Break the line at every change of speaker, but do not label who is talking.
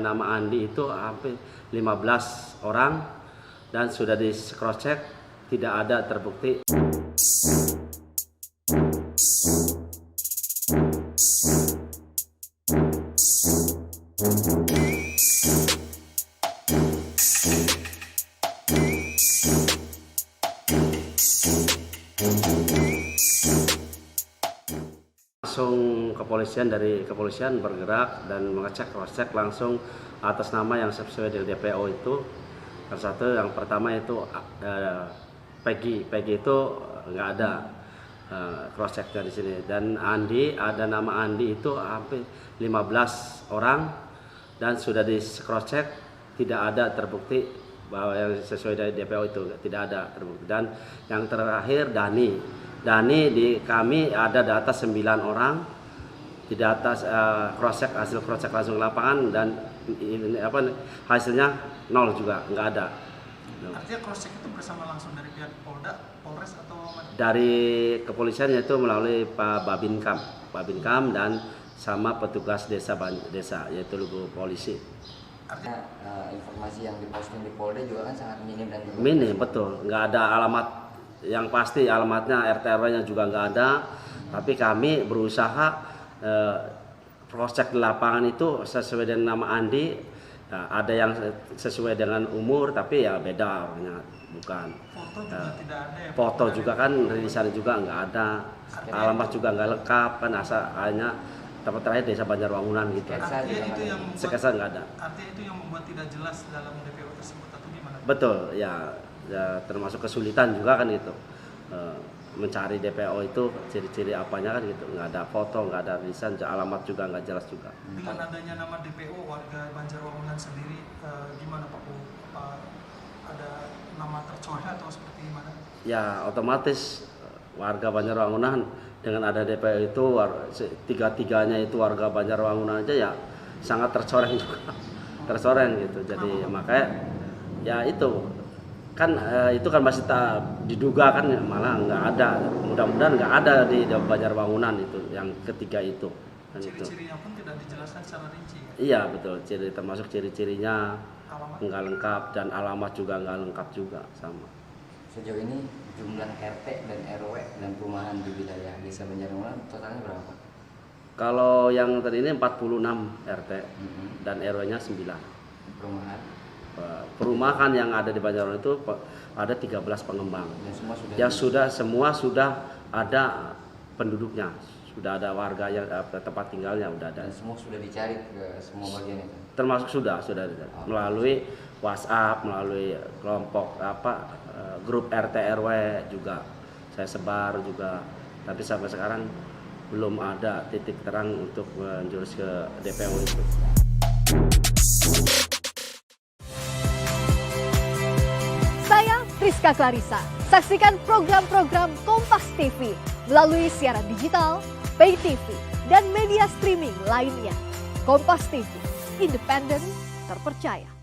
nama Andi itu hampir 15 orang dan sudah di cross check tidak ada terbukti. Langsung dari kepolisian bergerak dan mengecek cross check langsung atas nama yang sesuai dengan DPO itu. Satu yang pertama itu Peggy itu nggak ada cross checknya di sini, dan nama Andi itu hampir 15 orang dan sudah di cross check tidak ada terbukti bahwa yang sesuai dari DPO itu tidak ada terbukti. Dan yang terakhir Dani di kami ada data 9 orang, di data hasil cross check langsung ke lapangan dan hasilnya 0 juga, nggak ada.
Artinya cross check itu bersama langsung dari pihak Polda, Polres atau mana?
Dari kepolisian yaitu melalui Pak Babinkam dan sama petugas desa yaitu Lugu Polisi.
Artinya
Informasi yang diposting di Polda juga kan sangat minim dan
minim, betul, nggak ada alamat yang pasti, alamatnya RT RW-nya juga nggak ada. Tapi kami berusaha cross check di lapangan itu sesuai dengan nama Andi. Nah, ada yang sesuai dengan umur tapi ya beda orangnya, bukan.
Foto juga tidak ada ya?
Foto juga kan dari sana juga nggak ada, alamat juga nggak lengkap kan, hanya tempat terakhir desa Banjarwangunan gitu.
Artinya itu yang membuat,
Skesa nggak ada.
artinya itu yang membuat tidak jelas dalam DPO tersebut atau gimana?
Betul, ya termasuk kesulitan juga kan gitu. Mencari DPO itu ciri-ciri apanya kan gitu, nggak ada foto, nggak ada tulisan, alamat juga nggak jelas juga.
Dengan adanya nama DPO warga Banjarwangunan sendiri gimana Pak? Ada nama tercoreng atau seperti gimana?
Ya otomatis warga Banjarwangunan dengan ada DPO itu tiga-tiganya itu warga Banjarwangunan aja ya sangat tercoreng juga, tercoreng gitu. Jadi makanya ya itu kan masih tak diduga kan, malah nggak ada, mudah-mudahan nggak ada di Banjarwangunan itu yang ketiga itu.
Ciri-cirinya pun tidak dijelaskan secara rinci.
Iya betul, termasuk ciri-cirinya
Alamat.
nggak lengkap dan alamat juga nggak lengkap juga sama.
Sejauh ini jumlah RT dan RW dan perumahan di wilayah desa Banjarwangunan totalnya berapa?
Kalau yang tadi ini 46 RT dan RW-nya 9.
Perumahan?
Perumahan yang ada di Banjarwangunan itu ada 13 pengembang.
Dan
semua sudah ada penduduknya, sudah ada warga yang tempat tinggalnya udah ada.
Dan semua sudah dicari ke semua bagian itu.
Termasuk sudah melalui WhatsApp, melalui kelompok grup RT RW juga saya sebar juga, tapi sampai sekarang belum ada titik terang untuk menjurus ke DPO itu.
Saya Rizka Clarissa. Saksikan program-program Kompas TV melalui siaran digital, pay TV, dan media streaming lainnya. Kompas TV, independen, terpercaya.